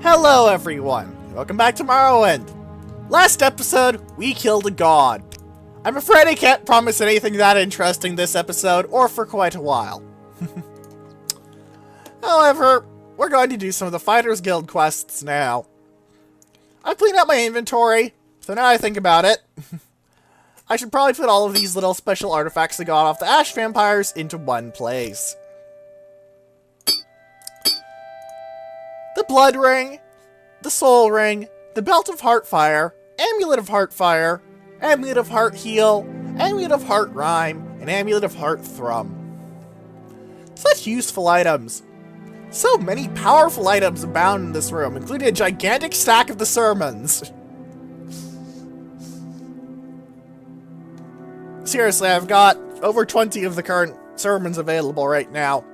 Hello everyone, welcome back to Morrowind. Last episode, we killed a god. I'm afraid I can't promise anything that interesting this episode, or for quite a while. However, we're going to do some of the Fighters Guild quests now. I've cleaned out my inventory, so now I think about it, I should probably put all of these little special artifacts I got off the Ash Vampires into one place. The Blood Ring, the Soul Ring, the Belt of Heartfire, Amulet of Heartfire, Amulet of Heart Heal, Amulet of Heart Rhyme, and Amulet of Heart Thrum. Such useful items. So many powerful items abound in this room, including a gigantic stack of the sermons. Seriously, I've got over 20 of the current sermons available right now.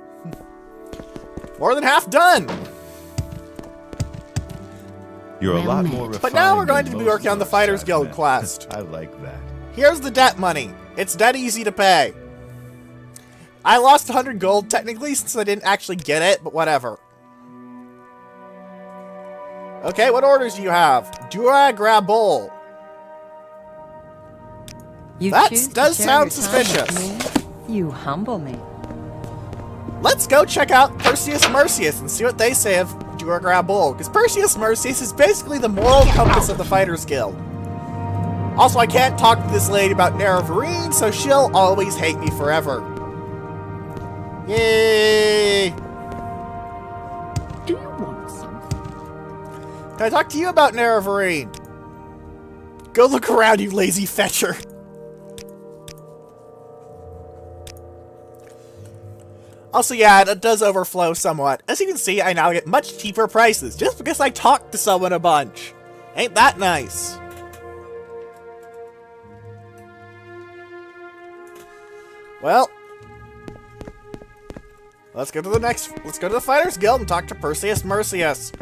More than half done! You're a lot more refined. But now we're going to be than working on the most Fighters of us, Guild man. quest. I like that. Here's the debt money. It's dead easy to pay. I lost 100 gold technically since I didn't actually get it, but whatever. Okay, what orders do you have? Durag Rabol. That does sound suspicious. You humble me. Let's go check out Perseus Mercius and see what they say of Durag Rabol, because Perseus Mercius is basically the moral compass of the Fighters Guild. Also, I can't talk to this lady about Nerevarine, so she'll always hate me forever. Yay! Do you want something? Can I talk to you about Nerevarine? Go look around, you lazy fetcher. Also, yeah, it does overflow somewhat. As you can see, I now get much cheaper prices, just because I talked to someone a bunch. Ain't that nice? Well, let's go to the Fighters Guild and talk to Perseus Mercius.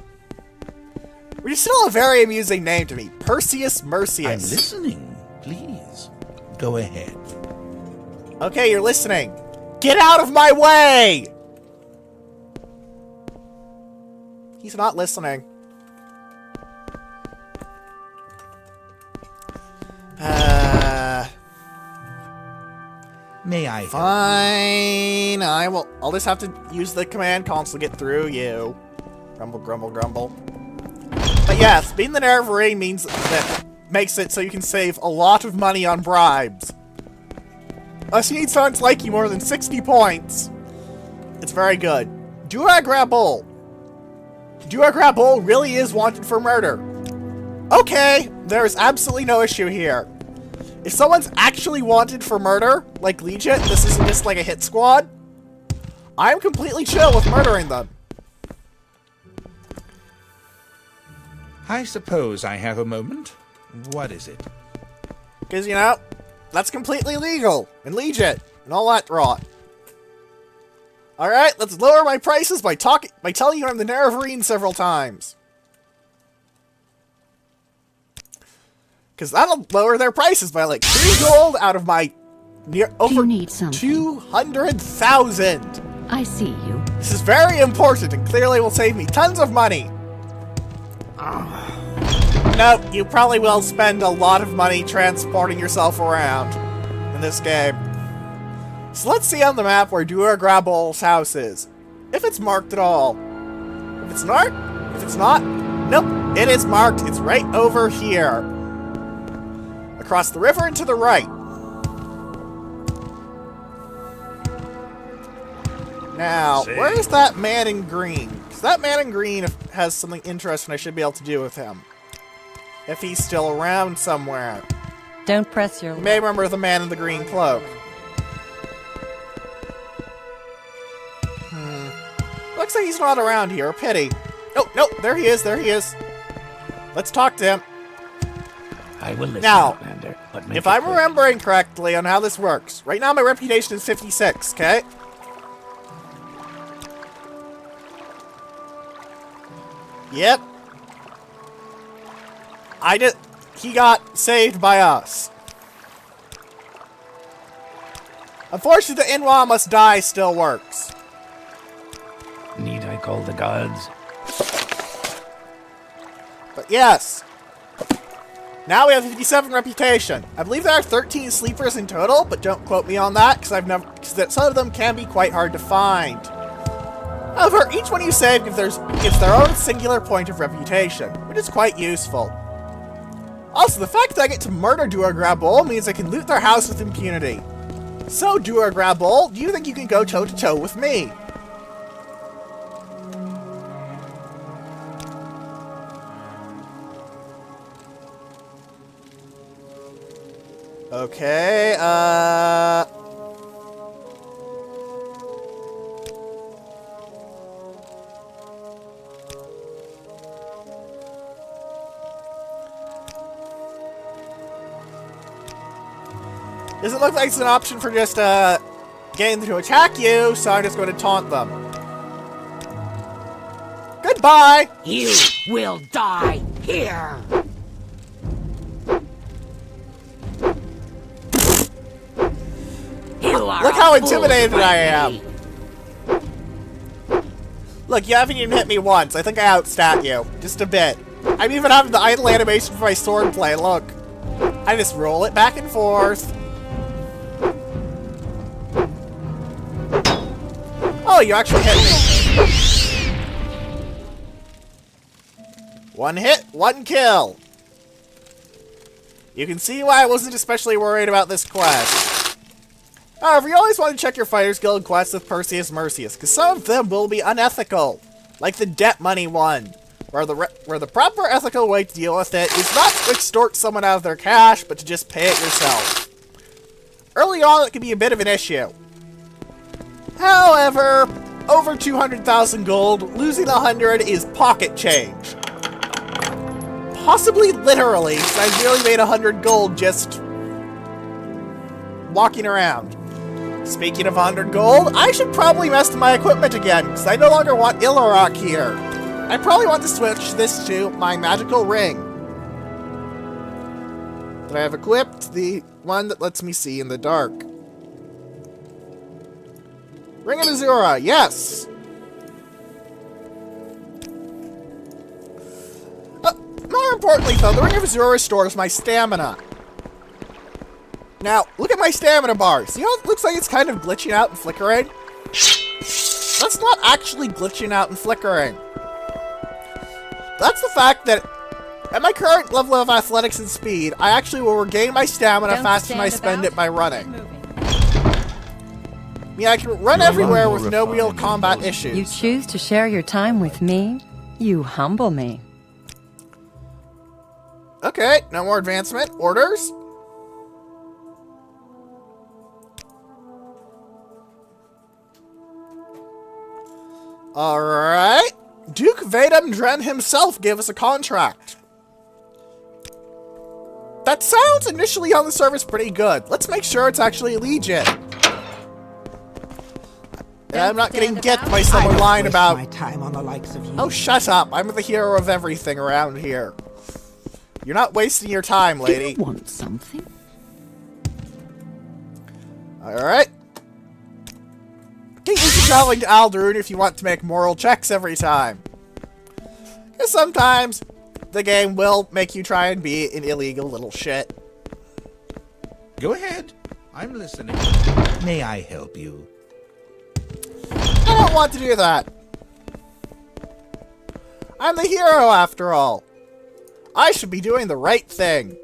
Which is still a very amusing name to me, Perseus Mercius. I'm listening. Please, go ahead. Okay, you're listening. Get out of my way! He's not listening. May I? Fine. I'll just have to use the command console to get through you. Grumble, grumble, grumble. But yes, being the Nerevarine means that makes it so you can save a lot of money on bribes. Unless you need someone to like you more than 60 points. It's very good. Durag Rabol. Durag Rabol really is wanted for murder. Okay, there's absolutely no issue here. If someone's actually wanted for murder, like Legion, this isn't just like a hit squad, I'm completely chill with murdering them. I suppose I have a moment. What is it? Because, you know, that's completely legal and legit and all that rot. Alright, let's lower my prices by telling you I'm the Nerevarine several times. Because that'll lower their prices by like 3 gold out of my over 200,000. I see you. This is very important and clearly will save me tons of money. No, you probably will spend a lot of money transporting yourself around in this game. So let's see on the map where Durag Rabol's house is. If it's marked at all. If it's not, nope, it is marked. It's right over here. Across the river and to the right. Now, where's that man in green? Because that man in green has something interesting I should be able to do with him. If he's still around somewhere. Don't press your... You may remember the man in the green cloak. Looks like he's not around here. Pity. Oh, no, there he is, there he is. Let's talk to him. I will listen, Now, Commander, but make if it I'm quick. remembering correctly on how this works, right now my reputation is 56, okay? Yep. He got saved by us. Unfortunately, the Inwa must die still works. Need I call the gods? But yes. Now we have 57 reputation. I believe there are 13 sleepers in total, but don't quote me on that, because some of them can be quite hard to find. However, each one you save gives their own singular point of reputation, which is quite useful. Also, the fact that I get to murder Dagoth Ur means I can loot their house with impunity. So, Dagoth Ur, do you think you can go toe-to-toe with me? Okay, doesn't look like it's an option for just, getting them to attack you, so I'm just going to taunt them. Goodbye! You will die here! Look how intimidated I am! Look, you haven't even hit me once. I think I outstat you. Just a bit. I'm even having the idle animation for my sword play, look. I just roll it back and forth. Oh, you actually hit me. One hit, one kill. You can see why I wasn't especially worried about this quest. However, you always want to check your Fighters Guild quests with Perseus Mercius, because some of them will be unethical. Like the debt money one, where the proper ethical way to deal with it is not to extort someone out of their cash, but to just pay it yourself. Early on, it can be a bit of an issue. However, over 200,000 gold, losing 100 is pocket change. Possibly literally, because I nearly made 100 gold just walking around. Speaking of 100 gold, I should probably mess with my equipment again, because I no longer want Illarok here. I probably want to switch this to my magical ring. That I have equipped, the one that lets me see in the dark. Ring of Azura, yes! More importantly though, the Ring of Azura restores my stamina. Now, look at my stamina bar. See how it looks like it's kind of glitching out and flickering? That's not actually glitching out and flickering. That's the fact that at my current level of athletics and speed, I actually will regain my stamina faster than I spend it by running. I mean, I can run everywhere with no real combat issues. You choose to share your time with me? You humble me. Okay, no more advancement. Orders? Alright. Duke Vadum Dren himself gave us a contract. That sounds initially on the surface pretty good. Let's make sure it's actually legit. And I'm not getting get by someone lying about... my time on the likes of you. Oh, shut up. I'm the hero of everything around here. You're not wasting your time, lady. Do you want something? Alright. Get used to traveling to Alderun if you want to make moral checks every time. Because sometimes the game will make you try and be an illegal little shit. Go ahead. I'm listening. May I help you? I don't want to do that. I'm the hero after all. I should be doing the right thing.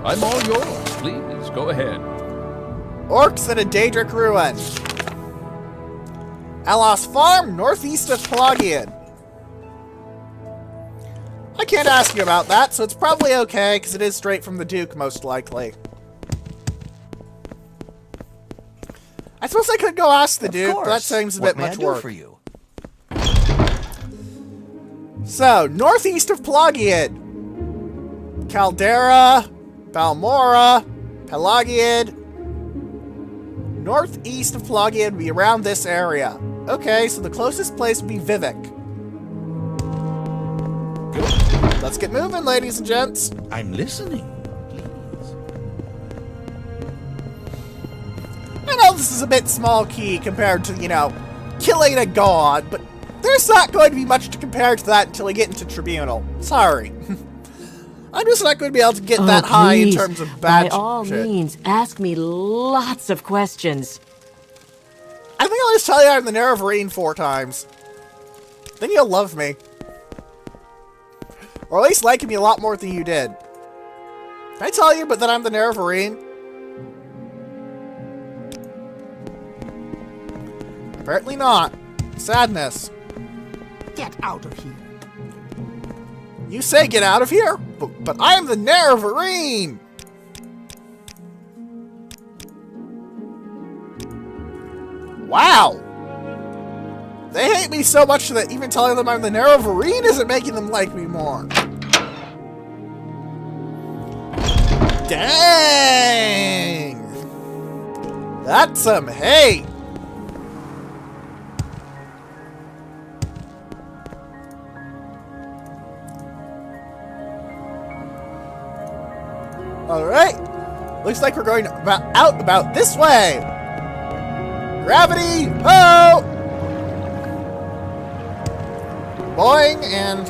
I'm all yours. Please, go ahead. Orcs at a Daedric ruin. Alos Farm, northeast of Pelagian. I can't ask you about that, so it's probably okay, because it is straight from the Duke, most likely. I suppose I could go ask the Duke, but that seems a bit much work. For you? So, northeast of Pelagian. Caldera, Balmora, Pelagiad. Northeast of Pelagiad would be around this area. Okay, so the closest place would be Vivek. Good. Let's get moving, ladies and gents. I'm listening. Please. this is a bit small key compared to, you know, killing a god, but there's not going to be much to compare to that until we get into Tribunal. Sorry. I'm just not going to be able to get that high in Please, terms of badge by all shit. means, ask me lots of questions. I think I'll just tell you I'm the Nervarine 4 times. Then you'll love me. Or at least like me a lot more than you did. Can I tell you but that I'm the Nervarine? Apparently not. Sadness. Get out of here. You say get out of here, but I am the Nervarine! Wow! They hate me so much that even telling them I'm the Nervarine isn't making them like me more. Dang! That's some hate! Alright! Looks like we're going out about this way! Gravity! Ho! Boing, and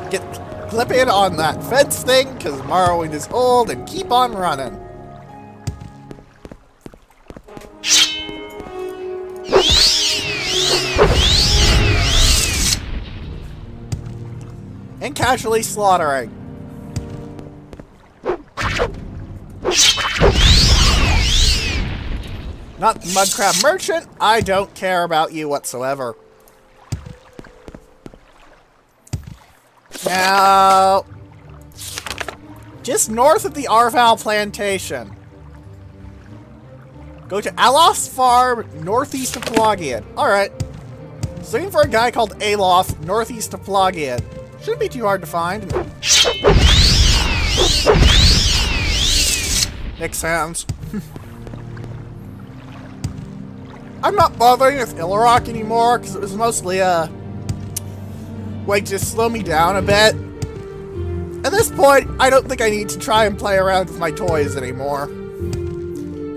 clip in on that fence thing, because Morrowind is old, and keep on running. And casually slaughtering. Not the Mudcrab Merchant, I don't care about you whatsoever. Now, just north of the Arval Plantation. Go to Alof's farm, northeast of Pelagian. Alright. So looking for a guy called Alof, northeast of Pelagian. Shouldn't be too hard to find. Nick sounds. I'm not bothering with Illarok anymore, because it was mostly a way to slow me down a bit. At this point, I don't think I need to try and play around with my toys anymore.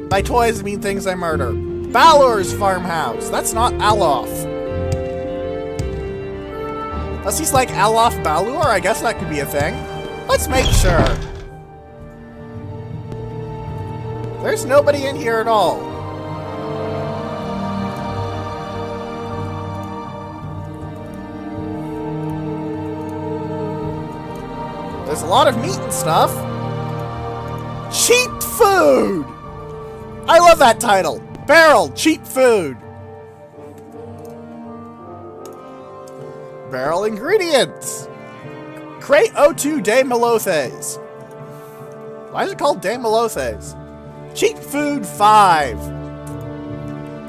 By toys, I mean things I murder. Balor's farmhouse. That's not Alof. Unless he's like Alof Balor, I guess that could be a thing. Let's make sure. There's nobody in here at all. There's a lot of meat and stuff. Cheap food! I love that title. Barrel, cheap food. Barrel ingredients. Crate O2 de Melothes. Why is it called de Melothes? Cheap food 5.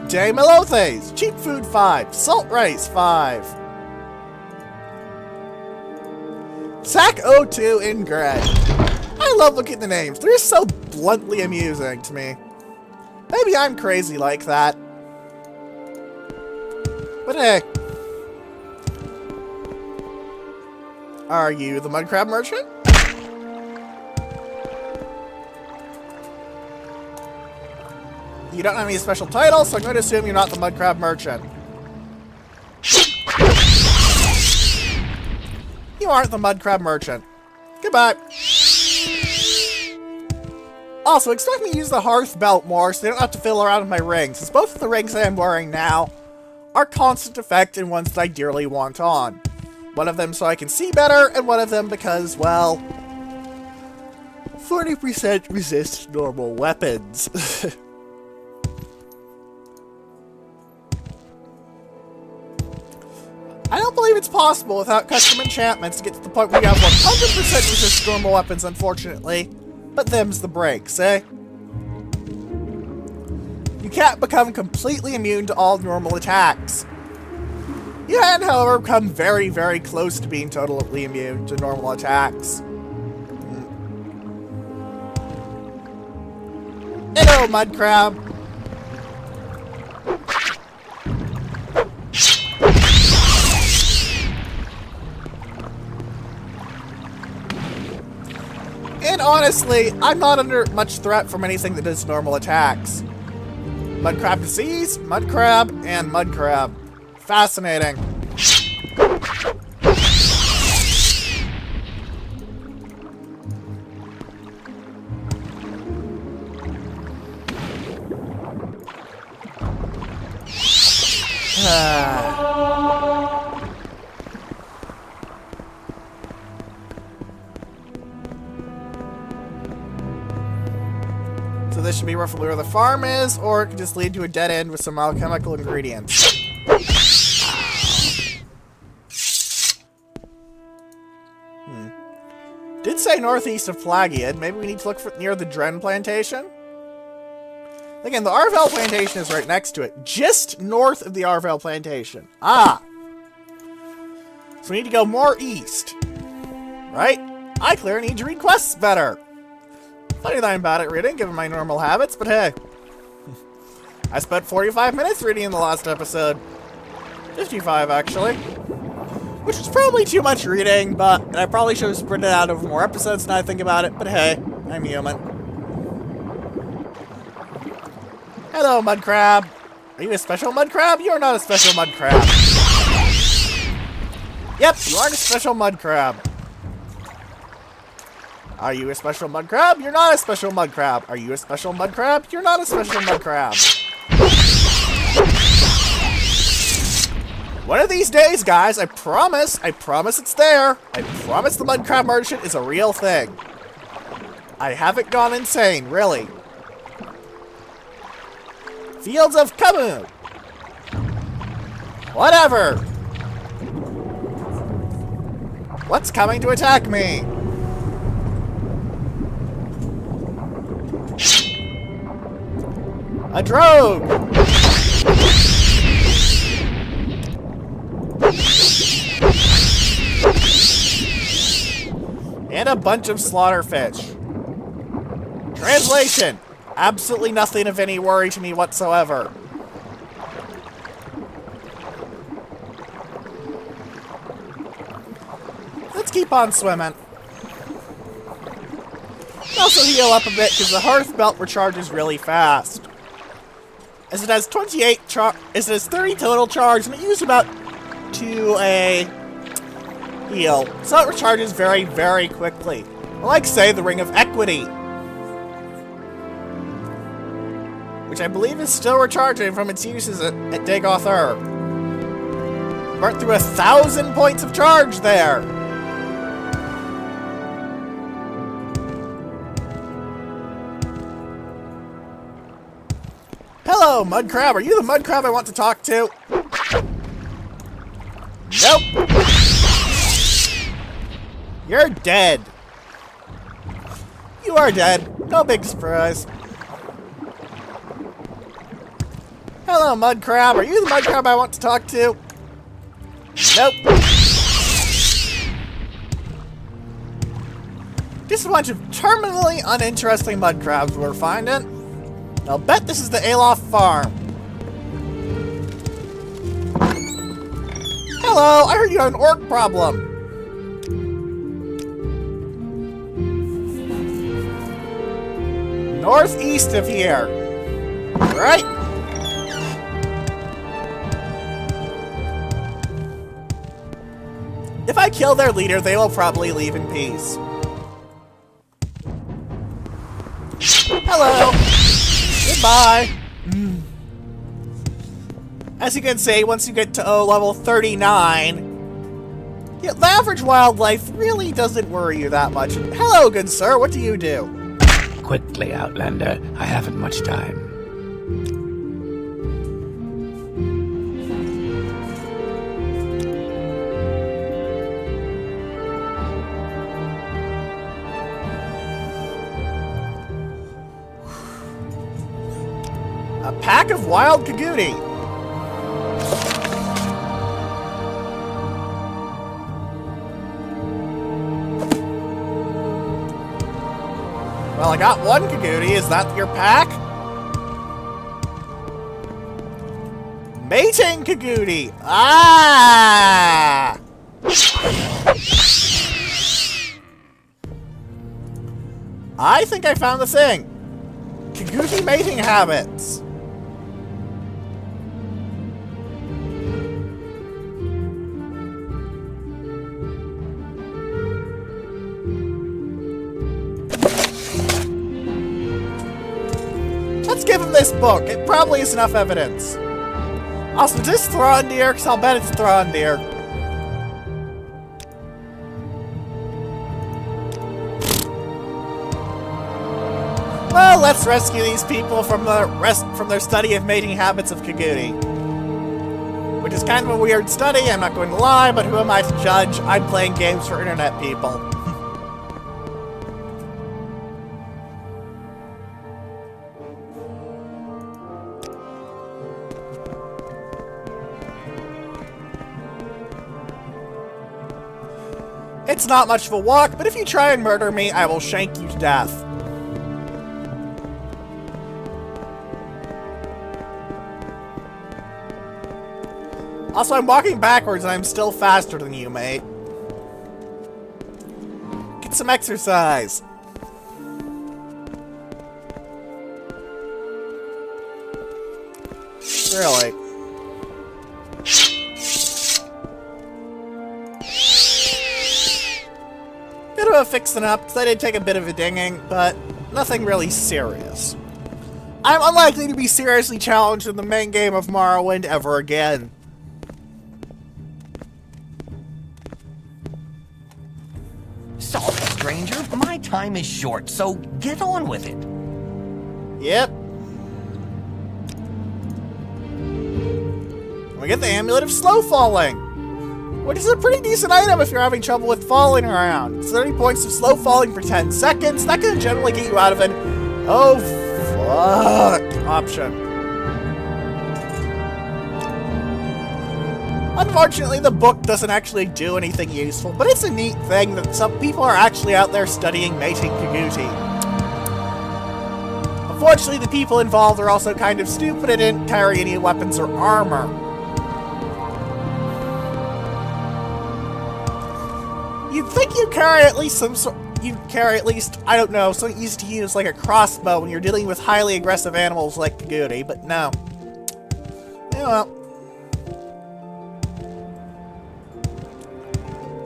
De Melothes. Cheap food 5. Salt rice 5. Sack O2 in Gray. I love looking at the names. They're just so bluntly amusing to me. Maybe I'm crazy like that. But hey. Are you the Mudcrab Merchant? You don't have any special title, so I'm going to assume you're not the Mudcrab Merchant. You aren't the Mudcrab Merchant. Goodbye. Also, expect me to use the hearth belt more so they don't have to fiddle around with my rings, since both of the rings that I'm wearing now are constant effect and ones that I dearly want on. One of them so I can see better, and one of them because, well, 40% resist normal weapons. I don't believe it's possible without custom enchantments to get to the point where you have 100% resist normal weapons, unfortunately. But them's the breaks, eh? You can't become completely immune to all normal attacks. You can, however, come very, very close to being totally immune to normal attacks. Hello, Mudcrab. And honestly, I'm not under much threat from anything that does normal attacks. Mud crab disease, mud crab, and mud crab. Fascinating. So this should be roughly where the farm is, or it could just lead to a dead end with some alchemical ingredients. Did say northeast of Plagiad. Maybe we need to look for near the Dren plantation? Again, the Arvel plantation is right next to it. Just north of the Arvel plantation. Ah! So we need to go more east. Right? I clearly need to read quests better. Funny that I'm bad at reading, given my normal habits, but hey. I spent 45 minutes reading in the last episode. 55, actually. Which was probably too much reading, but I probably should have spread it out over more episodes now I think about it, but hey, I'm human. Hello, mud crab. Are you a special mud crab? You're not a special mud crab. Yep, you aren't a special mud crab. Are you a special mud crab? You're not a special mud crab. Are you a special mud crab? You're not a special mud crab. One of these days, guys, I promise it's there. I promise the mud crab merchant is a real thing. I haven't gone insane, really. Fields of Camus. Whatever. What's coming to attack me? A drogue! And a bunch of slaughterfish. Translation! Absolutely nothing of any worry to me whatsoever. Let's keep on swimming. Also heal up a bit because the hearth belt recharges really fast. As it has 30 total charge and it uses about 2 a heal. So it recharges very, very quickly. Like, say, the Ring of Equity. Which I believe is still recharging from its uses at Dagoth Ur. Burnt through 1,000 points of charge there. Hello, mud crab. Are you the mud crab I want to talk to? Nope. You're dead. You are dead. No big surprise. Hello, mud crab. Are you the mud crab I want to talk to? Nope. Just a bunch of terminally uninteresting mud crabs we're finding. I'll bet this is the Aloft farm. Hello, I heard you have an orc problem. Northeast of here. Right? If I kill their leader, they will probably leave in peace. Hello. Goodbye. As you can see, once you get to level 39, yeah, the average wildlife really doesn't worry you that much. Hello, good sir. What do you do? Quickly, Outlander. I haven't much time. A pack of wild Kaguni. Well, I got one Kaguni. Is that your pack? Mating Kaguni. Ah! I think I found the thing. Kaguni mating habits. Let's give him this book. It probably is enough evidence. Also, is this Throndir? Because I'll bet it's Throndir. Well, let's rescue these people from their study of mating habits of Kaguti. Which is kind of a weird study, I'm not going to lie, but who am I to judge? I'm playing games for internet people. It's not much of a walk, but if you try and murder me, I will shank you to death. Also, I'm walking backwards and I'm still faster than you, mate. Get some exercise. Really? Bit of a fixing up, because I did take a bit of a dinging, but nothing really serious. I'm unlikely to be seriously challenged in the main game of Morrowind ever again. Sorry, stranger. My time is short, so get on with it. Yep. We get the Amulet of Slow Falling, which is a pretty decent item if you're having trouble with falling around. It's 30 points of slow falling for 10 seconds. That can generally get you out of an oh fuck option. Unfortunately, the book doesn't actually do anything useful, but it's a neat thing that some people are actually out there studying mating Kaguti. Unfortunately, the people involved are also kind of stupid and didn't carry any weapons or armor. You'd think you'd carry at least I don't know, something easy to use like a crossbow when you're dealing with highly aggressive animals like Kaguti, but no. Yeah, well.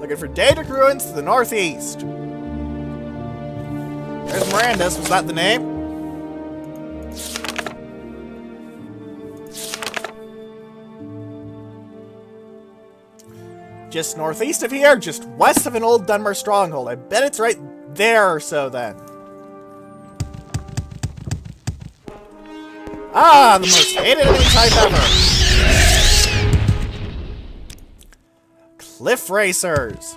Looking for Dagoth Ruins to the northeast. There's Mirandus, was that the name? Just northeast of here, just west of an old Dunmer stronghold. I bet it's right there or so then. Ah, the most hated enemy type ever. Cliff Racers.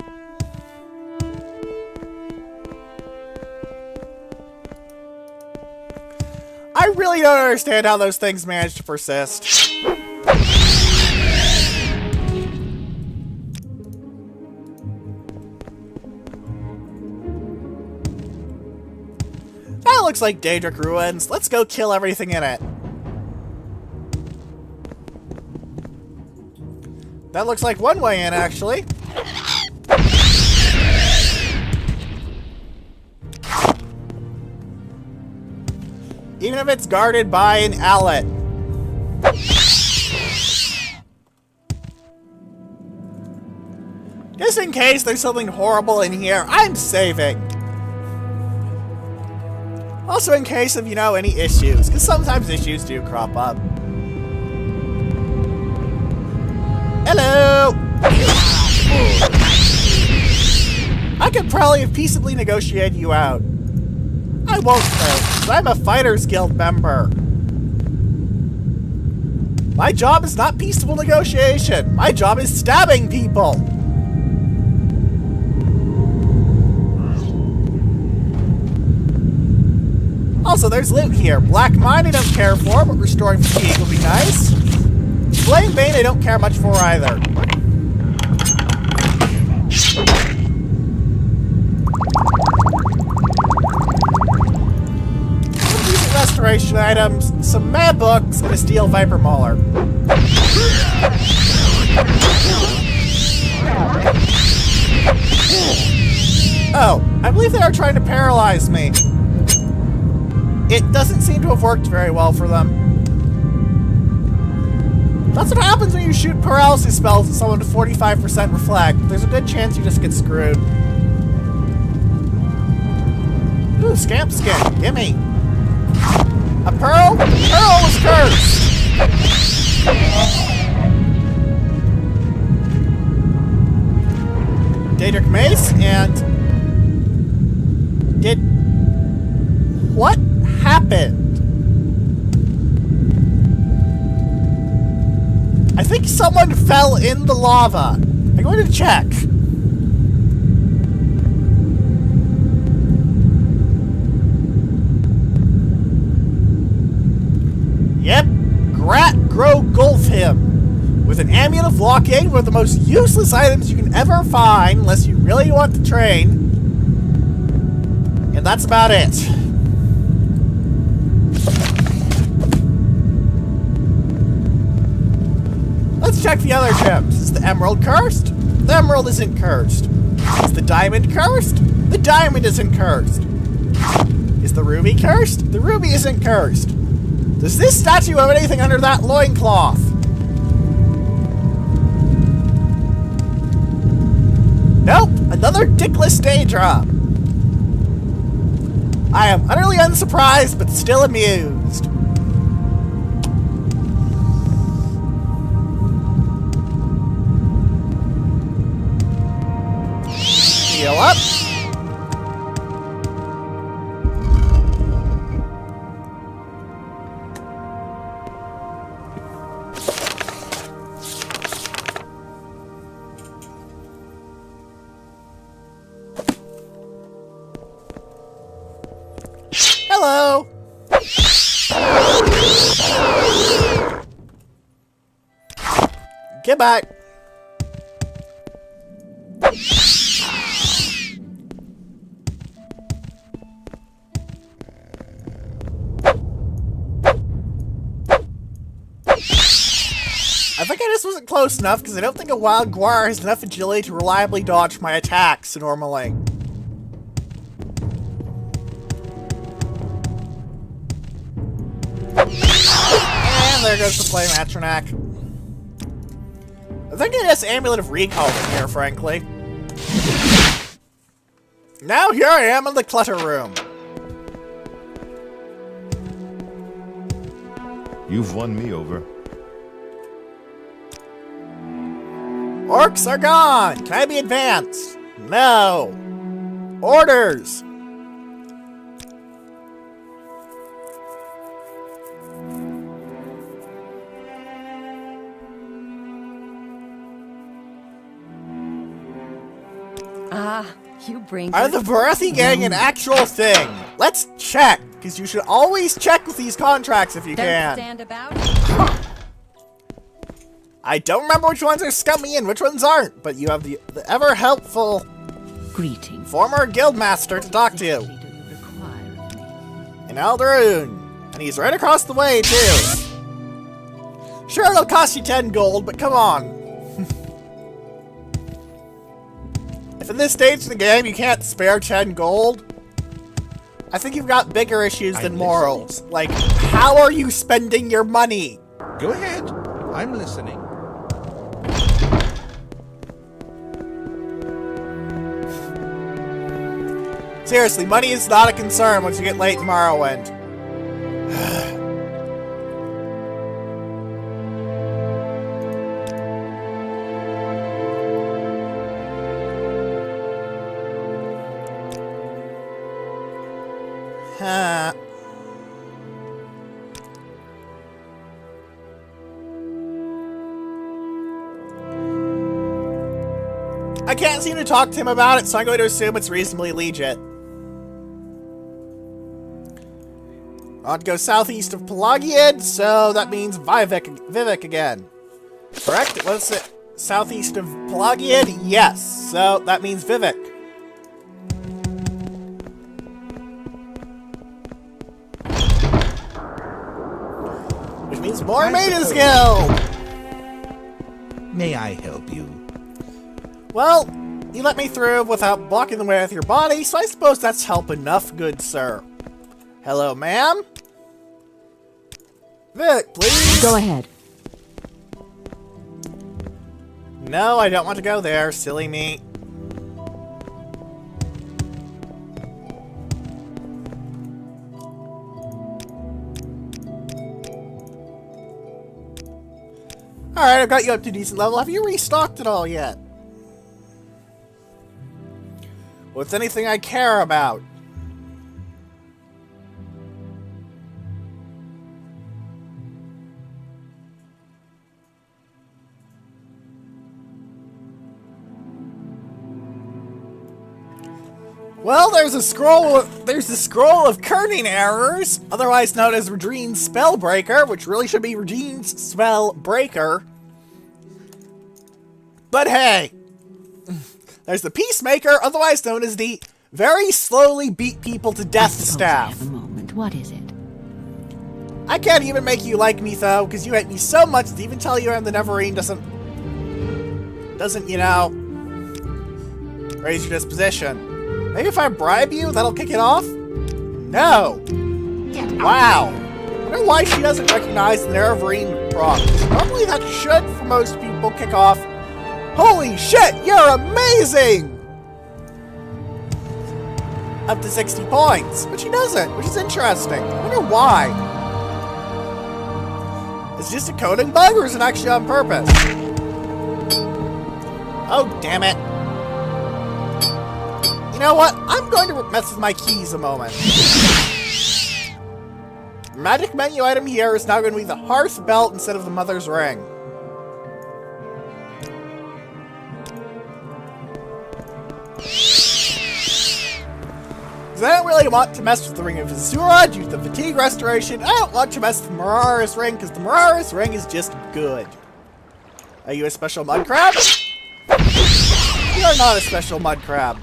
I really don't understand how those things manage to persist. That looks like Dagoth Ruins. Let's go kill everything in it. That looks like one way in, actually. Even if it's guarded by an owlet. Just in case there's something horrible in here, I'm saving. Also in case of, you know, any issues, because sometimes issues do crop up. Hello! I could probably have peaceably negotiated you out. I won't though, because I'm a Fighters Guild member. My job is not peaceable negotiation. My job is stabbing people. Also, there's loot here. Black Mine I don't care for, but restoring fatigue will be nice. Flame Bane I don't care much for either. Some decent restoration items, some mad books, and a steel Viper Mauler. Oh, I believe they are trying to paralyze me. It doesn't seem to have worked very well for them. That's what happens when you shoot paralysis spells at someone to 45% reflect. There's a good chance you just get screwed. Ooh, Scamp Skin. Gimme. A pearl? think someone fell in the lava. I'm going to check. Yep, Grat Grow Gulf him. With an amulet of blockade, one of the most useless items you can ever find, unless you really want to train. And that's about it. Let's check the other gems. Is the emerald cursed? The emerald isn't cursed. Is the diamond cursed? The diamond isn't cursed. Is the ruby cursed? The ruby isn't cursed. Does this statue have anything under that loincloth? Nope, another dickless Daedra. I am utterly unsurprised, but still amused. Heal up. Hello. Get back. I think I just wasn't close enough because I don't think a wild guar has enough agility to reliably dodge my attacks normally. And there goes the flame Atronak. I think I just Amulet of Recall in here, frankly. Now here I am in the clutter room. You've won me over. Orcs are gone! Can I be advanced? No! Orders! You bring. Are the Barathi gang an actual thing? Let's check, because you should always check with these contracts if you Don't can. stand about. I don't remember which ones are scummy and which ones aren't, but you have the ever helpful Greetings. former guildmaster to talk to. Do you require of me? In Aldaroon. And he's right across the way, too. Sure, it'll cost you 10 gold, but come on. If in this stage of the game you can't spare 10 gold, I think you've got bigger issues than morals. Like, how are you spending your money? Go ahead. I'm listening. Seriously, money is not a concern once you get late in Morrowind. I can't seem to talk to him about it, so I'm going to assume it's reasonably legit. I want to go southeast of Pelagiad, so that means Vivek again. Correct? What's it? Southeast of Pelagiad? Yes. So that means Vivek. Which means more Maidens Guild! May I help you? Well, you let me through without blocking the way with your body, so I suppose that's help enough, good sir. Hello, ma'am? Vic, please? Go ahead. No, I don't want to go there, silly me. Alright, I've got you up to a decent level. Have you restocked it all yet? What's anything I care about? Well, there's a scroll of kerning errors, otherwise known as Regine's Spellbreaker, which really should be Regine's Spellbreaker. But hey, there's the Peacemaker, otherwise known as the very slowly beat people to death staff. Have a moment. What is it? I can't even make you like me though, because you hate me so much that even tell you I'm the Neverine doesn't, you know, raise your disposition. Maybe if I bribe you, that'll kick it off? No! Wow! I wonder why she doesn't recognize the Neverine proc. Normally that should, for most people, kick off. Holy shit, you're amazing! Up to 60 points. But she doesn't, which is interesting. I wonder why. Is it just a coding bug, or is it actually on purpose? Oh, damn it. You know what? I'm going to mess with my keys a moment. The magic menu item here is now going to be the Hearth Belt instead of the Mother's Ring. Because I don't really want to mess with the Ring of Azura due to the fatigue restoration. I don't want to mess with the Mararis Ring because the Mararis Ring is just good. Are you a special mud crab? You are not a special mud crab.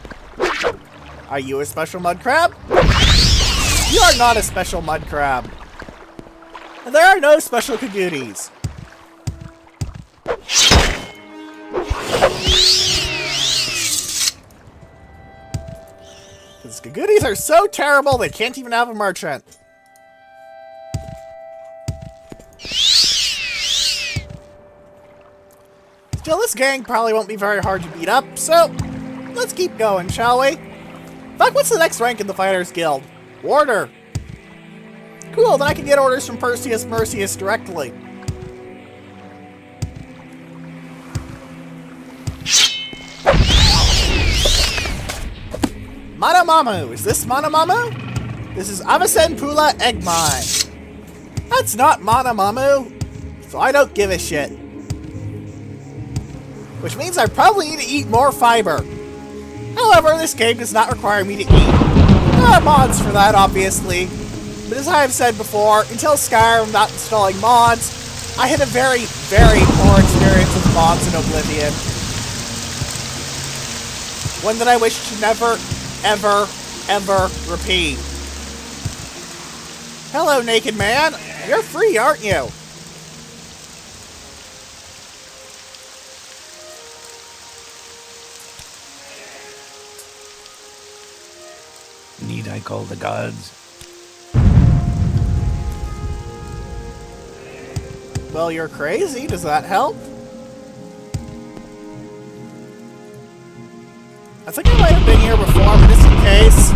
Are you a special mud crab? You are not a special mud crab. And there are no special Kagooties. Because Kagooties are so terrible they can't even have a merchant. Still, this gang probably won't be very hard to beat up, so let's keep going, shall we? In fact, what's the next rank in the Fighters Guild? Warder. Cool, then I can get orders from Perseus Mercius directly. Manamamu. Is this Manamamu? This is Avacen Pula Eggmine. That's not Manamamu, so I don't give a shit. Which means I probably need to eat more fiber. However, this game does not require me to eat. There are mods for that, obviously. But as I have said before, until Skyrim not installing mods, I had a very, very poor experience with mods in Oblivion. One that I wish to never, ever, ever repeat. Hello, naked man. You're free, aren't you? Need I call the gods? Well, you're crazy. Does that help? I think I might have been here before, but just in case.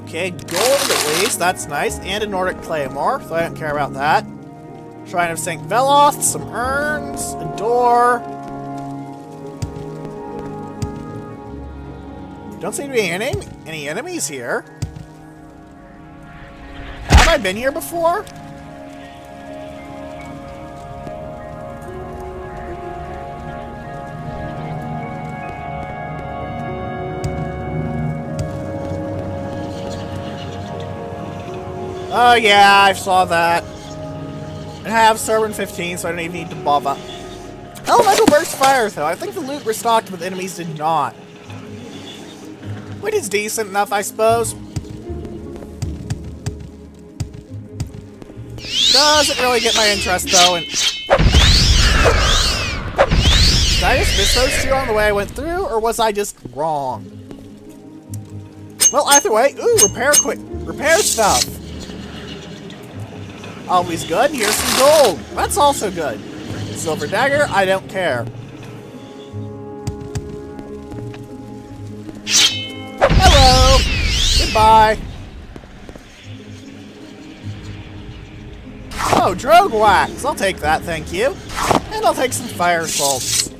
Okay, gold at least, that's nice, and a Nordic Claymore, so I don't care about that. Shrine of St. Veloth, some urns, a door. Don't seem to be any enemies here. Have I been here before? Oh yeah, I saw that. I have Servant 15, so I don't even need to bother. Elemental Burst Fire, though. I think the loot restocked, but the enemies did not. Which is decent enough, I suppose. Doesn't really get my interest, though, and... Did I just miss those two on the way I went through, or was I just wrong? Well, either way, ooh, repair stuff. Always good. Here's some gold. That's also good. Silver dagger, I don't care. Hello. Goodbye. Oh, Drogue Wax. I'll take that, thank you. And I'll take some fire salts.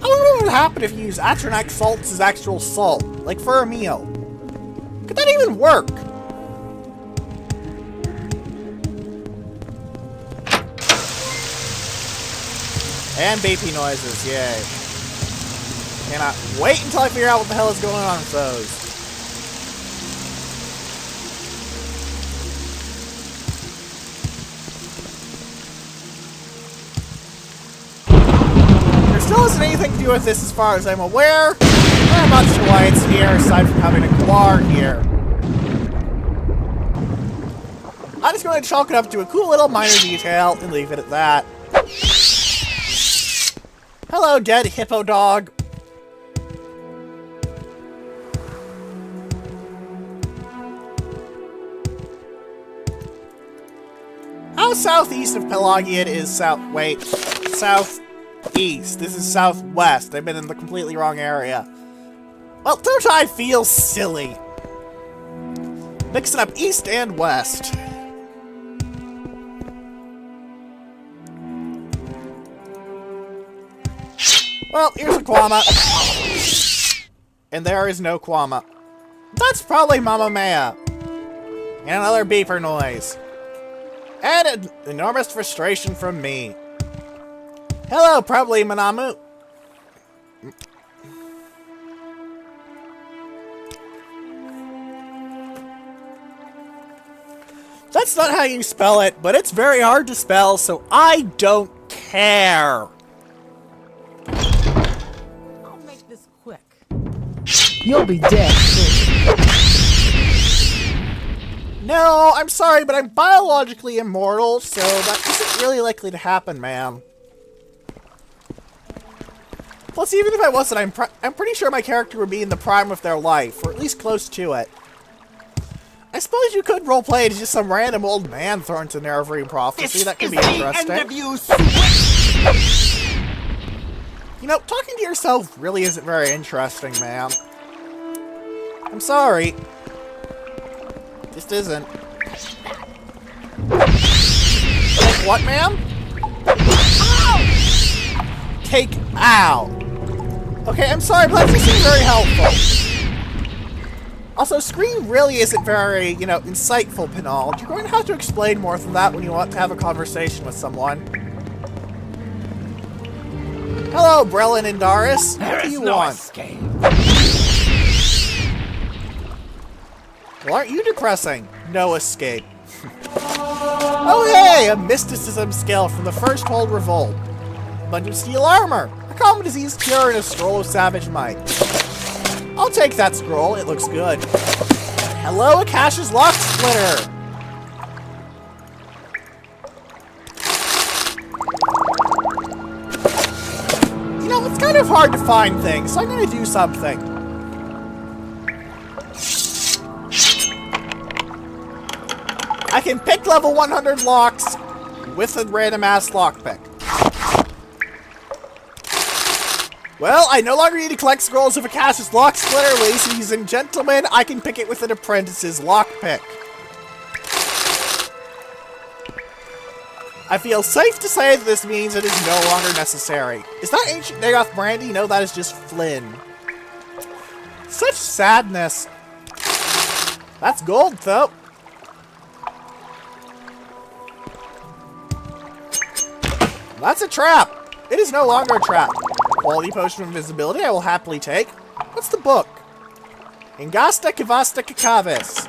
I wonder what would happen if you use Atronach salts as actual salt, like for a meal. Could that even work? And beepy noises, yay. Cannot wait until I figure out what the hell is going on with those. There still isn't anything to do with this as far as I'm aware. I'm not sure why it's here, aside from having a guard here. I'm just going to chalk it up to a cool little minor detail and leave it at that. Hello, dead hippo dog. How southeast of Pelagian is southeast. This is southwest. I've been in the completely wrong area. Well, don't I feel silly? Mixing up east and west. Well, here's a Kwama. And there is no Kwama. That's probably Mama Mia. And another beeper noise. And an enormous frustration from me. Hello, probably Manamu. That's not how you spell it, but it's very hard to spell, so I don't care. I'll make this quick. You'll be dead soon. No, I'm sorry, but I'm biologically immortal, so that isn't really likely to happen, ma'am. Plus, even if I wasn't, I'm pretty sure my character would be in the prime of their life, or at least close to it. I suppose you could roleplay as just some random old man thrown into Nerevarine prophecy. That could be interesting. End of you, switch. You know, talking to yourself really isn't very interesting, ma'am. I'm sorry. Just isn't. Take what, ma'am? Take ow. Okay, I'm sorry, but that doesn't seem very helpful. Also, Scream really isn't very, you know, insightful, Pinal. You're going to have to explain more than that when you want to have a conversation with someone. Hello, Brelin and Darius. What do you want? Escape. Well, aren't you depressing? No escape. Oh hey, a mysticism skill from the First Cold Revolt. Bunch of steel armor, a common disease cure, and a scroll of savage might. I'll take that scroll, it looks good. Hello, Akash's Lock Splitter! You know, it's kind of hard to find things, so I'm gonna do something. I can pick level 100 locks with a random ass lockpick. Well, I no longer need to collect scrolls of Akash's Lock Splitter, ladies and gentlemen. I can pick it with an apprentice's lockpick. I feel safe to say that this means it is no longer necessary. Is that ancient Dagoth brandy? No, that is just Flynn. Such sadness. That's gold, though. That's a trap. It is no longer a trap. Quality potion of invisibility I will happily take. What's the book? Ingasta Kivasta Kakavis.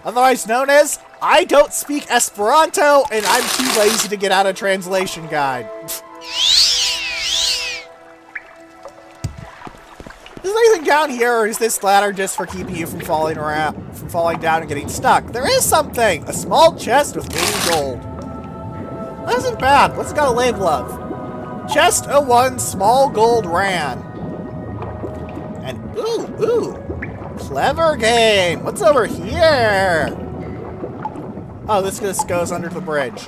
Otherwise known as I don't speak Esperanto and I'm too lazy to get out a translation guide. Is there anything down here, or is this ladder just for keeping you from falling down and getting stuck? There is something! A small chest with 80 gold. That isn't bad. What's it got a label of? Chest 01 small gold ran. And ooh, clever game. What's over here? Oh, this just goes under the bridge.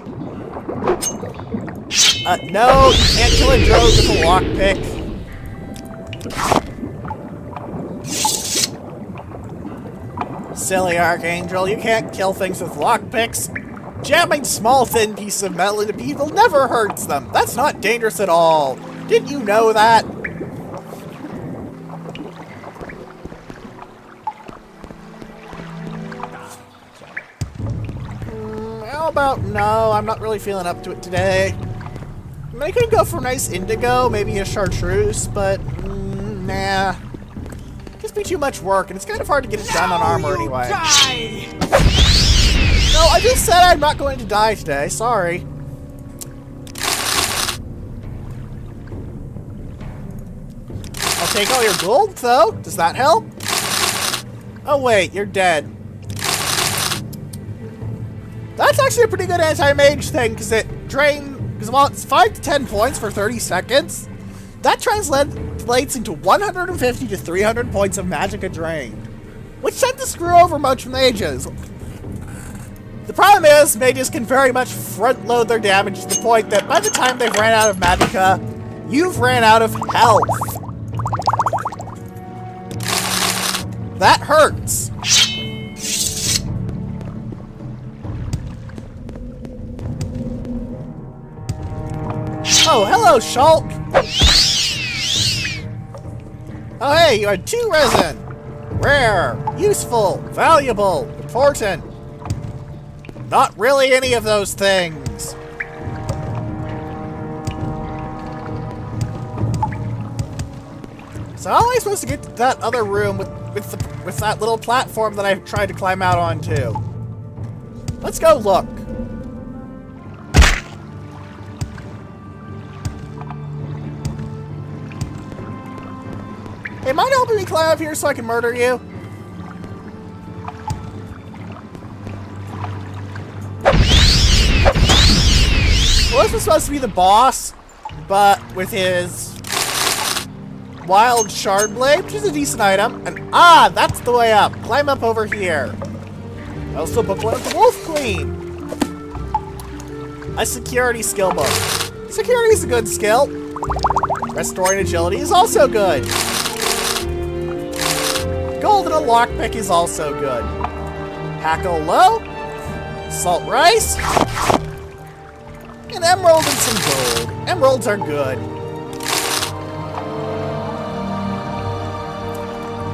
No, you can't kill a drone with a lockpick. Silly Archangel, you can't kill things with lockpicks. Jamming small thin pieces of metal into people never hurts them. That's not dangerous at all. Didn't you know that? about no? I'm not really feeling up to it today. I mean, I could go for a nice indigo, maybe a chartreuse, but nah. Just be too much work, and it's kind of hard to get it done on armor anyway. Die! No, I just said I'm not going to die today. Sorry. I'll take all your gold, though. Does that help? Oh, wait. You're dead. That's actually a pretty good anti-mage thing, because it drains... Because, well, it's 5 to 10 points for 30 seconds. That translates into 150 to 300 points of magicka drained, which tend to screw over much mages. The problem is, mages can very much front-load their damage to the point that by the time they've ran out of magicka, you've ran out of health. That hurts. Oh, hello, Shulk. Oh, hey, you had 2 resin. Rare, useful, valuable, important. Not really any of those things. So how am I supposed to get to that other room with that little platform that I tried to climb out onto? Let's go look. Hey, mind helping me climb up here so I can murder you? Well, this was supposed to be the boss, but with his wild shard blade, which is a decent item. And that's the way up. Climb up over here. I also booked one of the Wolf Queen. A security skill book. Security is a good skill. Restoring agility is also good. Gold and a lockpick is also good. Hackle low. Salt rice. An emerald and some gold. Emeralds are good.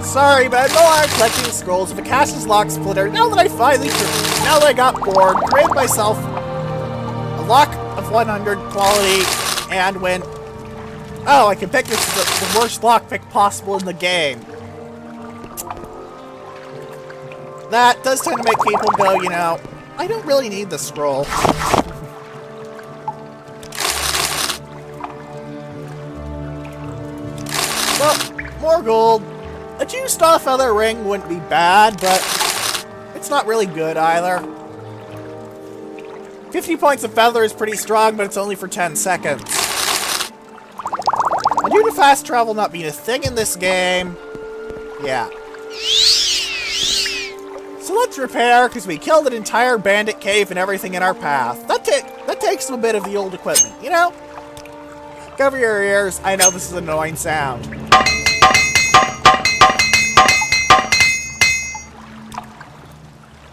Sorry, but I know I'm collecting scrolls of Akasha's Lock Splitter now that I got bored, created myself a lock of 100 quality, and went, oh, I can pick this the worst lockpick possible in the game. That does tend to make people go, you know, I don't really need this scroll. Well, more gold. A 2-star feather ring wouldn't be bad, but it's not really good either. 50 points of feather is pretty strong, but it's only for 10 seconds. And due to fast travel not being a thing in this game, yeah. So let's repair, because we killed an entire bandit cave and everything in our path. That takes a bit of the old equipment, you know? Cover your ears, I know this is an annoying sound.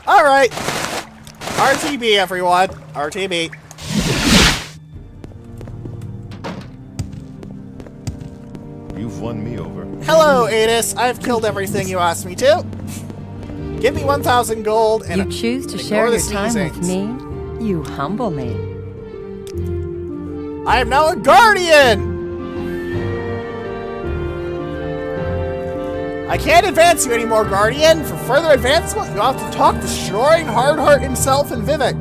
Alright. RTB, everyone. RTB. You've won me over. Hello, Adis. I've killed everything you asked me to. Give me 1,000 gold and You choose to ignore share the your time with sneezings. me? You humble me. I am now a guardian! I can't advance you anymore, Guardian. For further advancement, you'll have to talk to Shoring Hardheart himself and Vivek.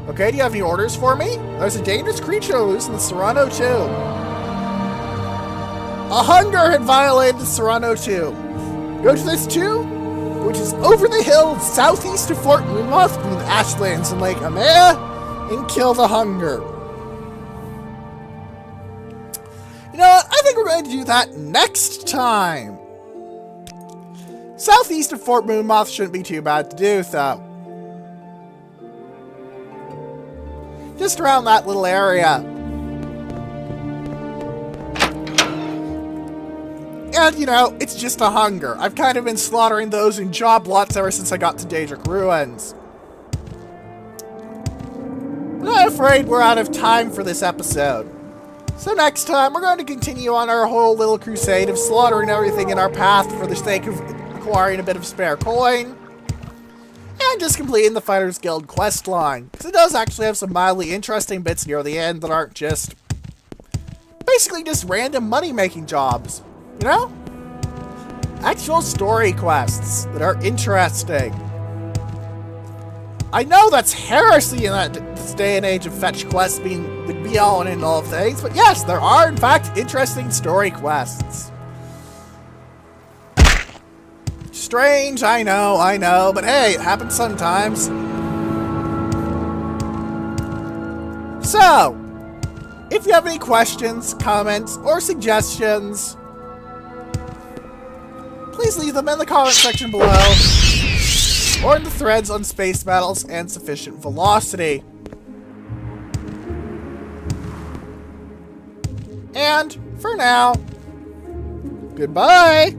Okay, do you have any orders for me? There's a dangerous creature loose in the Serrano Tomb. A hunger had violated the Serrano Tomb. Go to this tomb, which is over the hill southeast of Fort Moonmoth between the Ashlands and Lake Amaya, and kill the hunger. You know what? I think we're going to do that next time. Southeast of Fort Moonmoth shouldn't be too bad to do, though. Just around that little area. And, you know, it's just a hunger. I've kind of been slaughtering those in job lots ever since I got to Dagoth Ruins. But I'm afraid we're out of time for this episode. So next time, we're going to continue on our whole little crusade of slaughtering everything in our path for the sake of acquiring a bit of spare coin. and just completing the Fighters Guild quest line, because it does actually have some mildly interesting bits near the end that aren't just basically just random money-making jobs, you know? Actual story quests that are interesting. I know that's heresy in this day and age of fetch quests being the be-all and end-all of things, but yes, there are in fact interesting story quests. Strange, I know, but hey, it happens sometimes. So, if you have any questions, comments, or suggestions, please leave them in the comment section below, or in the threads on space battles and sufficient velocity. And, for now, goodbye!